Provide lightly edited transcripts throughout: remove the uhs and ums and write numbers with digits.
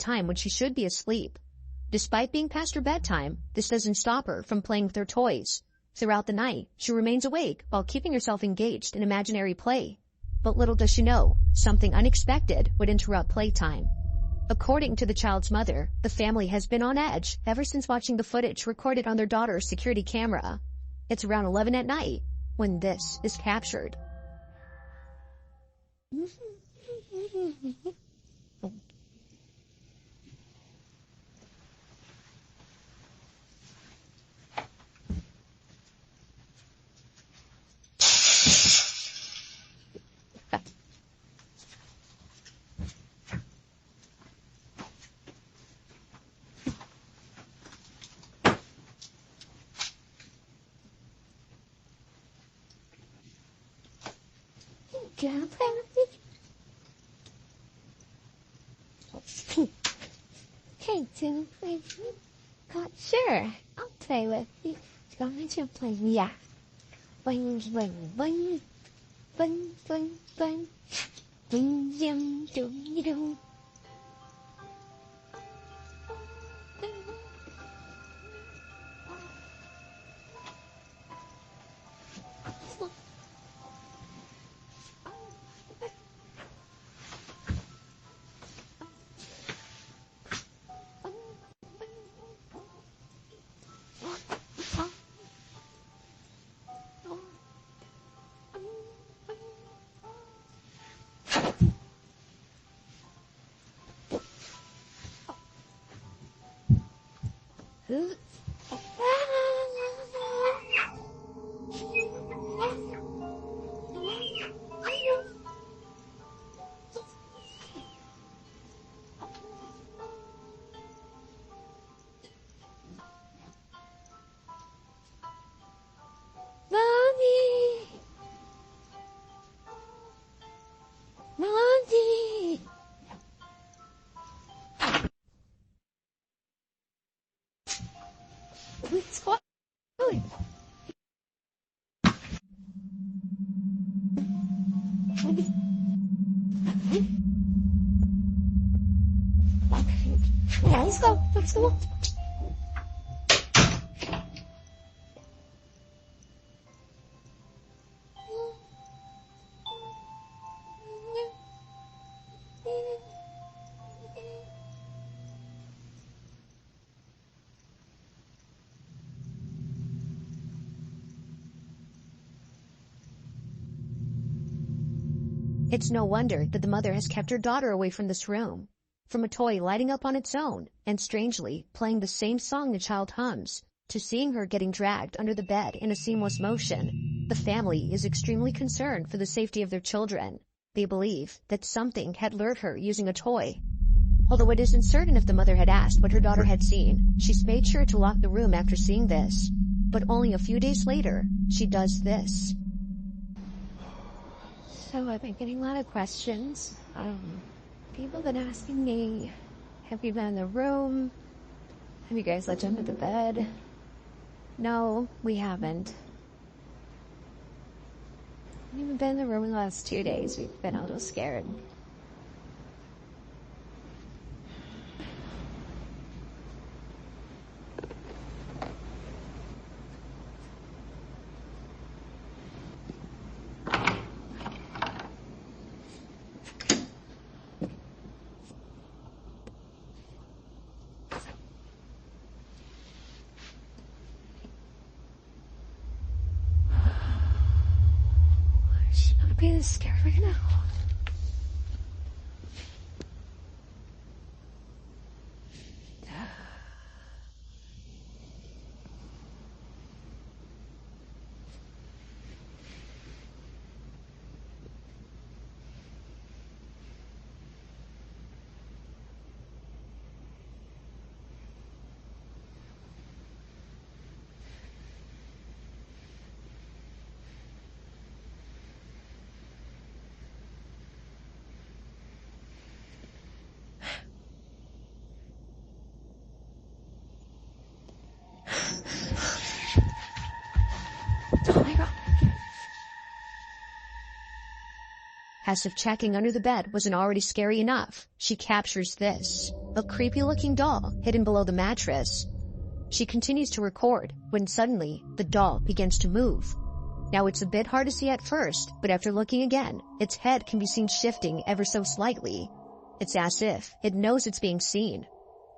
time when she should be asleep. Despite being past her bedtime, this doesn't stop her from playing with her toys. Throughout the night, she remains awake while keeping herself engaged in imaginary play. But little does she know, something unexpected would interrupt playtime. According to the child's mother, the family has been on edge ever since watching the footage recorded on their daughter's security camera. It's around 11 at night when this is captured. Can I play with you? Hey, to play with you? God, sure, I'll play with you. Go ahead and play. Yeah. Bing, bing, bing. Bing, bing, bing. Bing, yum, doo, doo. What's going on? Yeah, let's go. Let's go. It's no wonder that the mother has kept her daughter away from this room. From a toy lighting up on its own and strangely playing the same song the child hums, to seeing her getting dragged under the bed in a seamless motion, the family is extremely concerned for the safety of their children. They believe that something had lured her using a toy. Although it isn't certain if the mother had asked what her daughter had seen, she's made sure to lock the room after seeing this. But only a few days later, she does this. So I've been getting a lot of questions. People have been asking me, have you been in the room? Have you guys let under the bed? No, we haven't. We haven't been in the room in the last 2 days. We've been a little scared. Be this scared right now. As if checking under the bed wasn't already scary enough, she captures this. a creepy-looking doll hidden below the mattress. She continues to record when suddenly the doll begins to move. Now it's a bit hard to see at first, but after looking again, its head can be seen shifting ever so slightly. It's as if it knows it's being seen.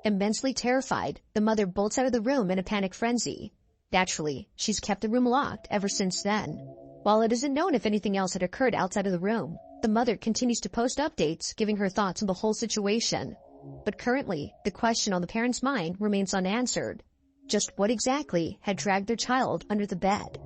Immensely terrified, the mother bolts out of the room in a panic frenzy. Naturally, she's kept the room locked ever since then. While it isn't known if anything else had occurred outside of the room, the mother continues to post updates giving her thoughts on the whole situation. But currently, the question on the parents' mind remains unanswered. Just what exactly had dragged their child under the bed?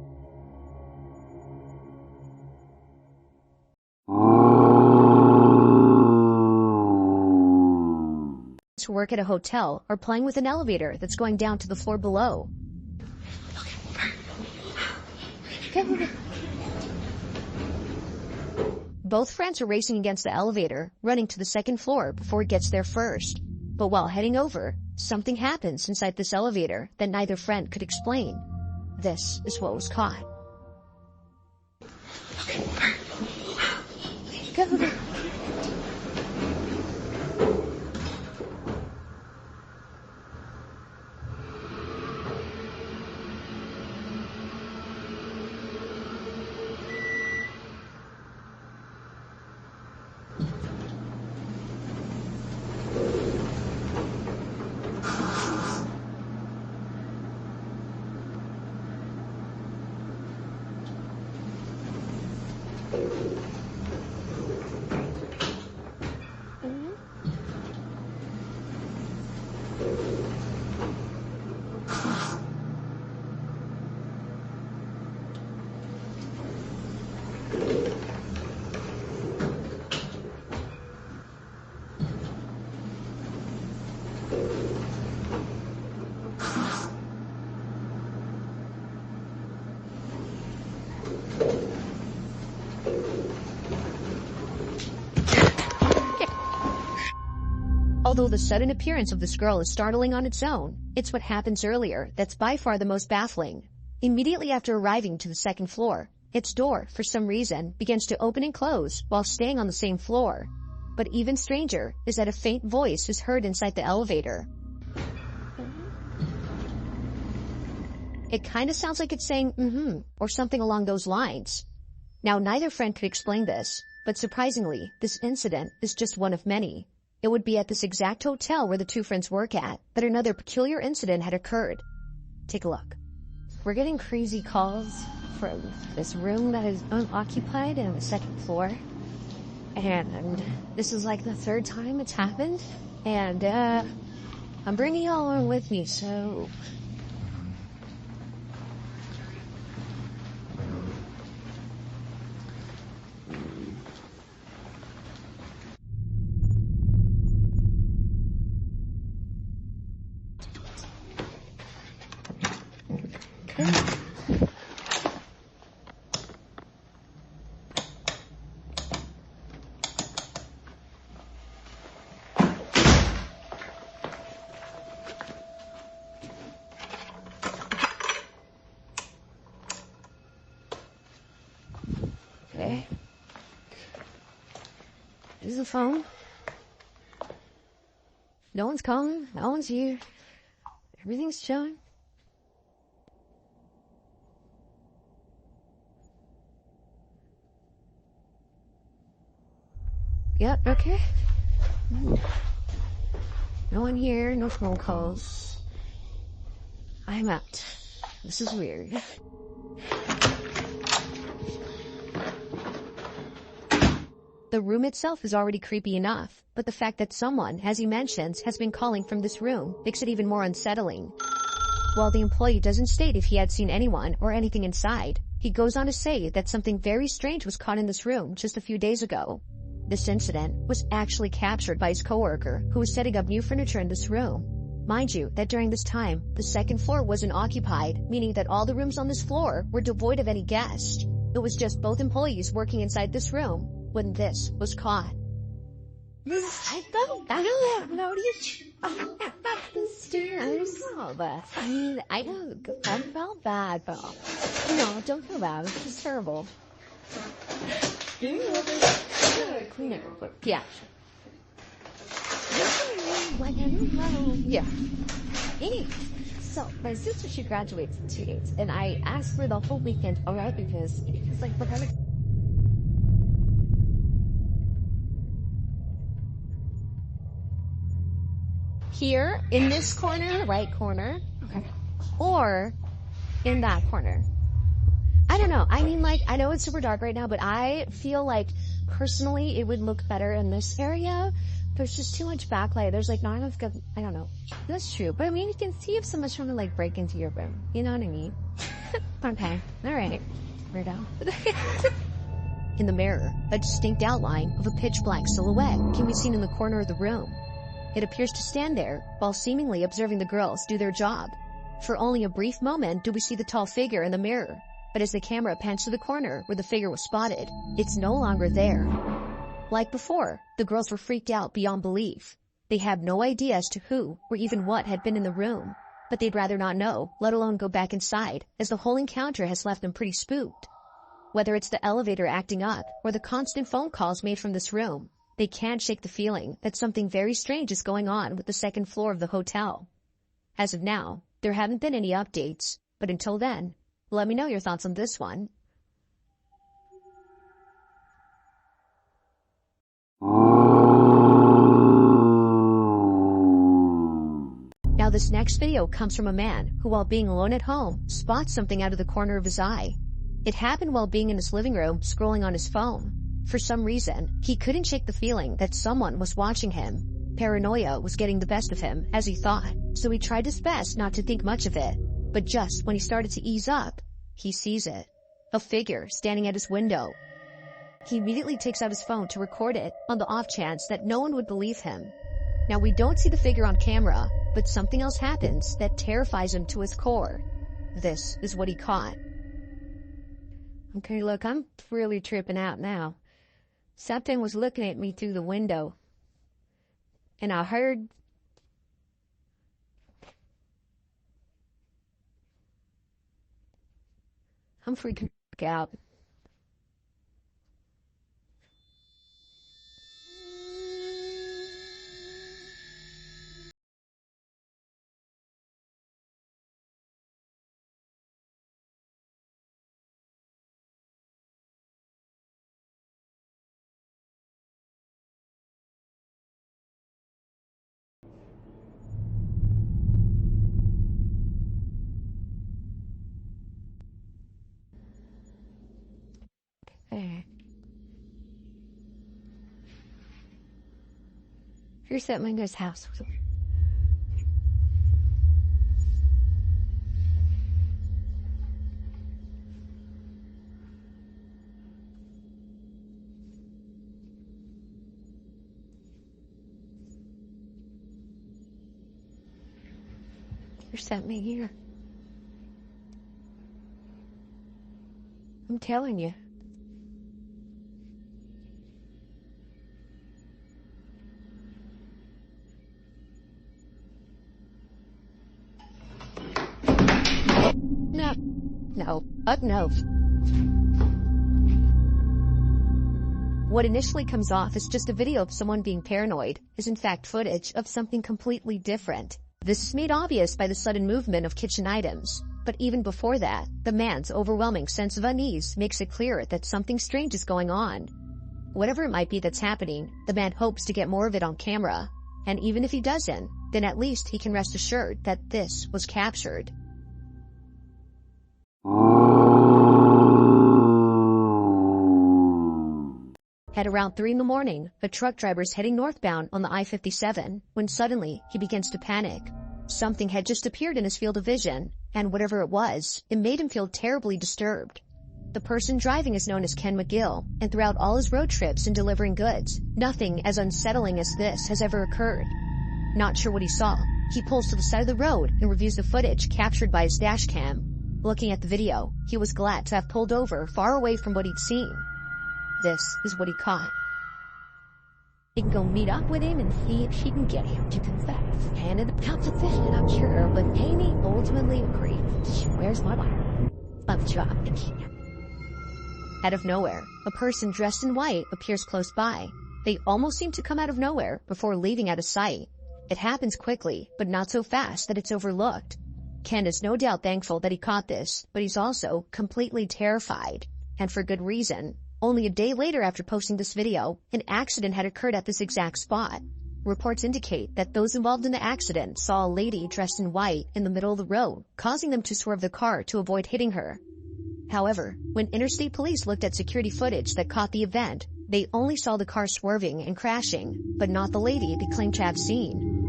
To work at a hotel or playing with an elevator that's going down to the floor below. Both friends are racing against the elevator, running to the second floor before it gets there first. But while heading over, something happens inside this elevator that neither friend could explain. This is what was caught. Go. Although the sudden appearance of this girl is startling on its own, it's what happens earlier that's by far the most baffling. Immediately after arriving to the second floor, its door, for some reason, begins to open and close while staying on the same floor. But even stranger is that a faint voice is heard inside the elevator. It kinda sounds like it's saying, or something along those lines. Now neither friend could explain this, but surprisingly, this incident is just one of many. It would be at this exact hotel where the two friends work at that another peculiar incident had occurred. Take a look. We're getting crazy calls from this room that is unoccupied on the second floor. And this is like the third time it's happened. And, I'm bringing y'all along with me, so... Okay. There's the phone. No one's calling. No one's here. Everything's chilling. Yep, okay. No one here, no phone calls. I'm out. This is weird. The room itself is already creepy enough, but the fact that someone, as he mentions, has been calling from this room makes it even more unsettling. While the employee doesn't state if he had seen anyone or anything inside, he goes on to say that something very strange was caught in this room just a few days ago. This incident was actually captured by his coworker, who was setting up new furniture in this room. Mind you, that during this time, the second floor wasn't occupied, meaning that all the rooms on this floor were devoid of any guests. It was just both employees working inside this room when this was caught. I don't notice about the stairs. No, but I mean, I felt bad, but no, don't feel bad. It's just terrible. Clean it real quick. Yeah. like I don't know. Yeah. Anyways, so my sister, she graduates in 2 days, and I asked for the whole weekend around because like we're kind of here in this corner, right corner, okay, or in that corner. I don't know. I mean, like, I know it's super dark right now, but I feel like personally it would look better in this area. There's just too much backlight. There's like not enough good, I don't know. That's true. But I mean, you can see if someone's trying to like break into your room. You know what I mean? Okay. All right. Weirdo. In the mirror, a distinct outline of a pitch black silhouette can be seen in the corner of the room. It appears to stand there while seemingly observing the girls do their job. For only a brief moment do we see the tall figure in the mirror, but as the camera pans to the corner where the figure was spotted, it's no longer there. Like before, the girls were freaked out beyond belief. They had no idea as to who or even what had been in the room, but they'd rather not know, let alone go back inside, as the whole encounter has left them pretty spooked. Whether it's the elevator acting up or the constant phone calls made from this room, they can't shake the feeling that something very strange is going on with the second floor of the hotel. As of now, there haven't been any updates, but until then, let me know your thoughts on this one. Now this next video comes from a man who, while being alone at home, spots something out of the corner of his eye. It happened while being in his living room scrolling on his phone. For some reason, he couldn't shake the feeling that someone was watching him. Paranoia was getting the best of him, as he thought, so he tried his best not to think much of it. But just when he started to ease up, he sees it. A figure standing at his window. He immediately takes out his phone to record it on the off chance that no one would believe him. Now we don't see the figure on camera, but something else happens that terrifies him to his core. This is what he caught. Okay, look, I'm really tripping out now. Something was looking at me through the window. And I heard... I'm freaking out. Here's that Mango's house. Here's that me here. I'm telling you. No. What initially comes off as just a video of someone being paranoid is in fact footage of something completely different. This is made obvious by the sudden movement of kitchen items. But even before that, the man's overwhelming sense of unease makes it clear that something strange is going on. Whatever it might be that's happening, the man hopes to get more of it on camera. And even if he doesn't, then at least he can rest assured that this was captured. At around 3 in the morning, a truck driver is heading northbound on the I-57 when suddenly he begins to panic. Something had just appeared in his field of vision, and whatever it was, it made him feel terribly disturbed. The person driving is known as Ken McGill, and throughout all his road trips and delivering goods, nothing as unsettling as this has ever occurred. Not sure what he saw, he pulls to the side of the road and reviews the footage captured by his dashcam. Looking at the video, he was glad to have pulled over far away from what he'd seen. This is what he caught. He can go meet up with him and see if she can get him to confess. And in the composition, I'm sure, but Amy ultimately agreed. She wears my wire. Love job. Out of nowhere, a person dressed in white appears close by. They almost seem to come out of nowhere before leaving out of sight. It happens quickly, but not so fast that it's overlooked. Ken is no doubt thankful that he caught this, but he's also completely terrified. And for good reason. Only a day later after posting this video, an accident had occurred at this exact spot. Reports indicate that those involved in the accident saw a lady dressed in white in the middle of the road, causing them to swerve the car to avoid hitting her. However, when interstate police looked at security footage that caught the event, they only saw the car swerving and crashing, but not the lady they claimed to have seen.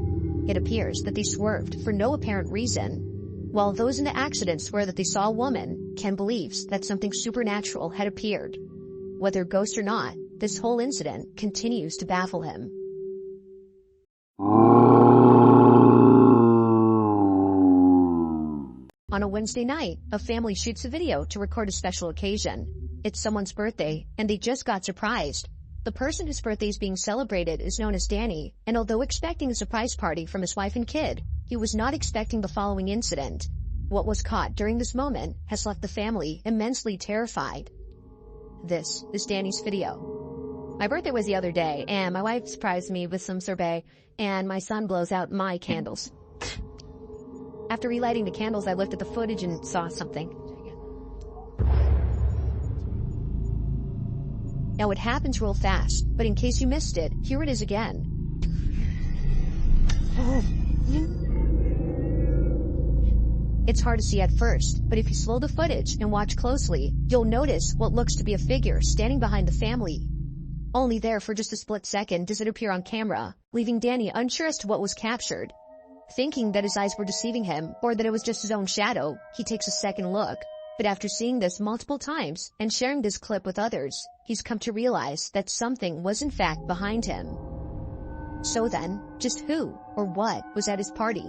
It appears that they swerved for no apparent reason. While those in the accident swear that they saw a woman, Ken believes that something supernatural had appeared. Whether ghost or not, this whole incident continues to baffle him. On a Wednesday night, a family shoots a video to record a special occasion. It's someone's birthday, and they just got surprised. The person whose birthday is being celebrated is known as Danny, and although expecting a surprise party from his wife and kid, he was not expecting the following incident. What was caught during this moment has left the family immensely terrified. This is Danny's video. My birthday was the other day, and my wife surprised me with some sorbet, and my son blows out my candles. After relighting the candles, I looked at the footage and saw something. Now it happens real fast, but in case you missed it, here it is again. It's hard to see at first, but if you slow the footage and watch closely, you'll notice what looks to be a figure standing behind the family. Only there for just a split second does it appear on camera, leaving Danny unsure as to what was captured. Thinking that his eyes were deceiving him, or that it was just his own shadow, he takes a second look. But after seeing this multiple times and sharing this clip with others, he's come to realize that something was in fact behind him. So then, just who or what was at his party?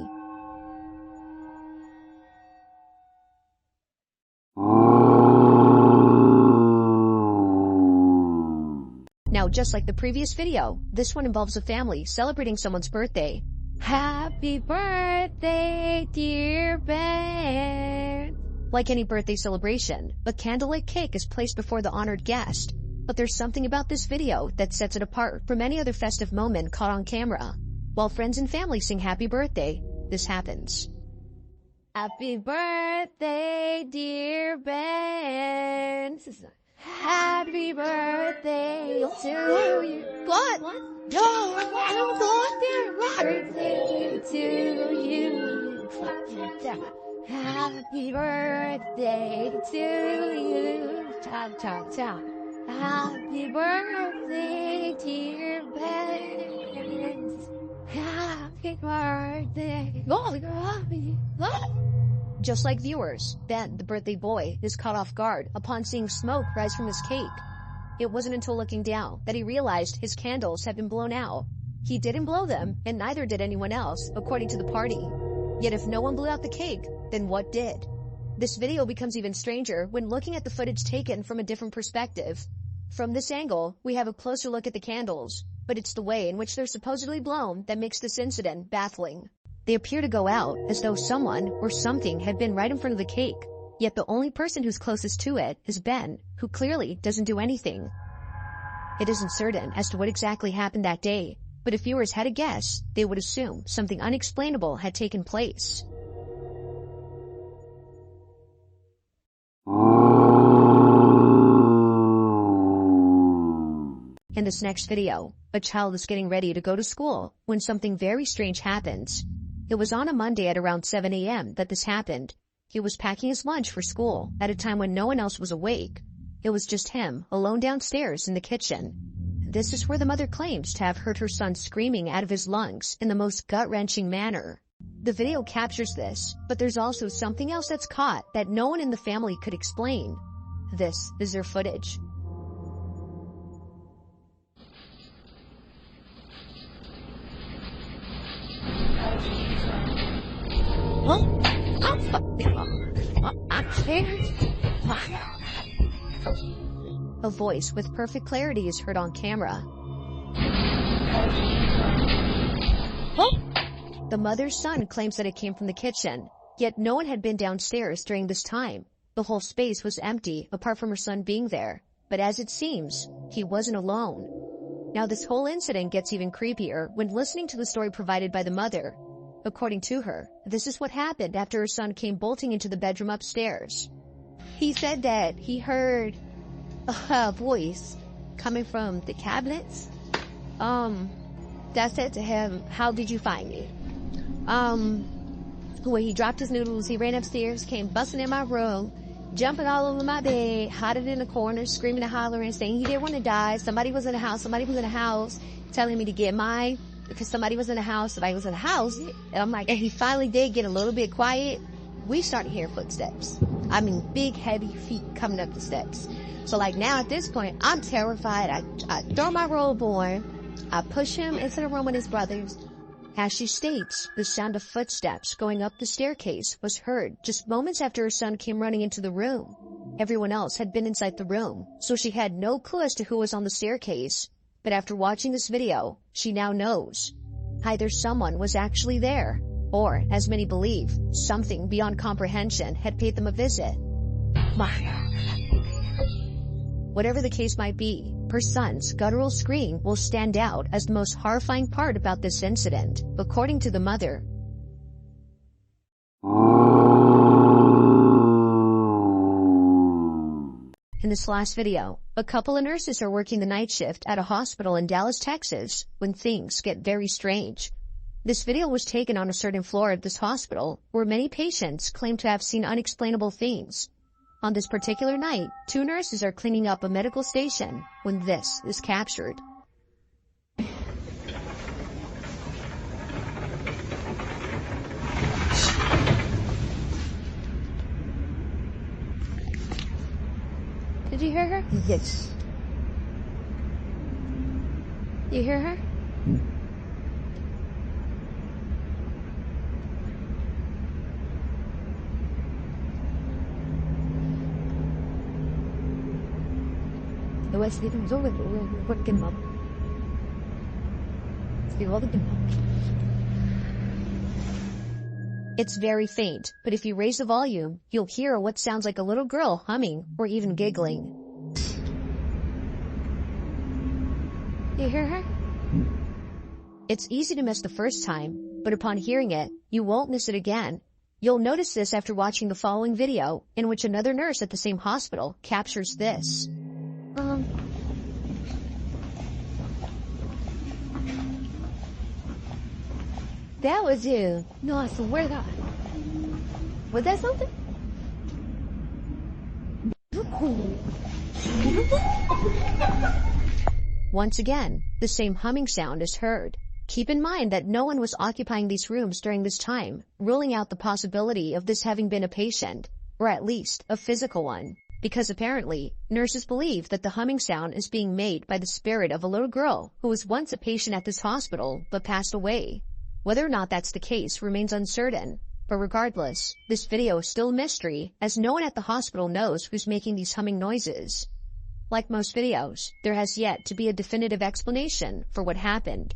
Now, just like the previous video, this one involves a family celebrating someone's birthday. Happy birthday, dear Ben. Like any birthday celebration, a candlelit cake is placed before the honored guest. But there's something about this video that sets it apart from any other festive moment caught on camera. While friends and family sing happy birthday, this happens. Happy birthday, dear Ben. Happy birthday to you. What? No, happy birthday to you. Happy birthday to you. Cha cha cha. Happy birthday, dear Ben. Happy birthday. Just like viewers, Ben, the birthday boy, is caught off guard upon seeing smoke rise from his cake. It wasn't until looking down that he realized his candles had been blown out. He didn't blow them, and neither did anyone else, according to the party. Yet if no one blew out the cake, then what did? This video becomes even stranger when looking at the footage taken from a different perspective. From this angle, we have a closer look at the candles, but it's the way in which they're supposedly blown that makes this incident baffling. They appear to go out as though someone or something had been right in front of the cake, yet the only person who's closest to it is Ben, who clearly doesn't do anything. It isn't certain as to what exactly happened that day, but if viewers had a guess, they would assume something unexplainable had taken place. In this next video, a child is getting ready to go to school when something very strange happens. It was on a Monday at around 7 a.m. that this happened. He was packing his lunch for school at a time when no one else was awake. It was just him, alone downstairs in the kitchen. This is where the mother claims to have heard her son screaming out of his lungs in the most gut-wrenching manner. The video captures this, but there's also something else that's caught that no one in the family could explain. This is their footage. A voice with perfect clarity is heard on camera. The mother's son claims that it came from the kitchen, yet no one had been downstairs during this time. The whole space was empty apart from her son being there, but as it seems, he wasn't alone. Now this whole incident gets even creepier when listening to the story provided by the mother. According to her, this is what happened after her son came bolting into the bedroom upstairs. He said that he heard a voice coming from the cabinets. That said to him, "How did you find me?" When he dropped his noodles, he ran upstairs, came busting in my room, jumping all over my bed, hiding in the corner, screaming and hollering, saying he didn't want to die. Somebody was in the house, telling me to get mine, because somebody was in the house. And I'm like, and he finally did get a little bit quiet. We started hearing footsteps. I mean, big, heavy feet coming up the steps. So like now at this point, I'm terrified. I throw my robe on. I push him into the room with his brothers. As she states, the sound of footsteps going up the staircase was heard just moments after her son came running into the room. Everyone else had been inside the room, so she had no clue as to who was on the staircase. But after watching this video, she now knows. Either someone was actually there, or, as many believe, something beyond comprehension had paid them a visit. Whatever the case might be, her son's guttural scream will stand out as the most horrifying part about this incident, according to the mother. In this last video, a couple of nurses are working the night shift at a hospital in Dallas, Texas, when things get very strange. This video was taken on a certain floor of this hospital, where many patients claim to have seen unexplainable things. On this particular night, 2 nurses are cleaning up a medical station when this is captured. Did you hear her? Yes. You hear her? It's very faint, but if you raise the volume, you'll hear what sounds like a little girl humming or even giggling. You hear her? It's easy to miss the first time, but upon hearing it, you won't miss it again. You'll notice this after watching the following video, in which another nurse at the same hospital captures this. That was you. No, I swear to God. Was that something? Once again, the same humming sound is heard. Keep in mind that no one was occupying these rooms during this time, ruling out the possibility of this having been a patient, or at least a physical one. Because apparently, nurses believe that the humming sound is being made by the spirit of a little girl who was once a patient at this hospital but passed away. Whether or not that's the case remains uncertain, but regardless, this video is still a mystery as no one at the hospital knows who's making these humming noises. Like most videos, there has yet to be a definitive explanation for what happened.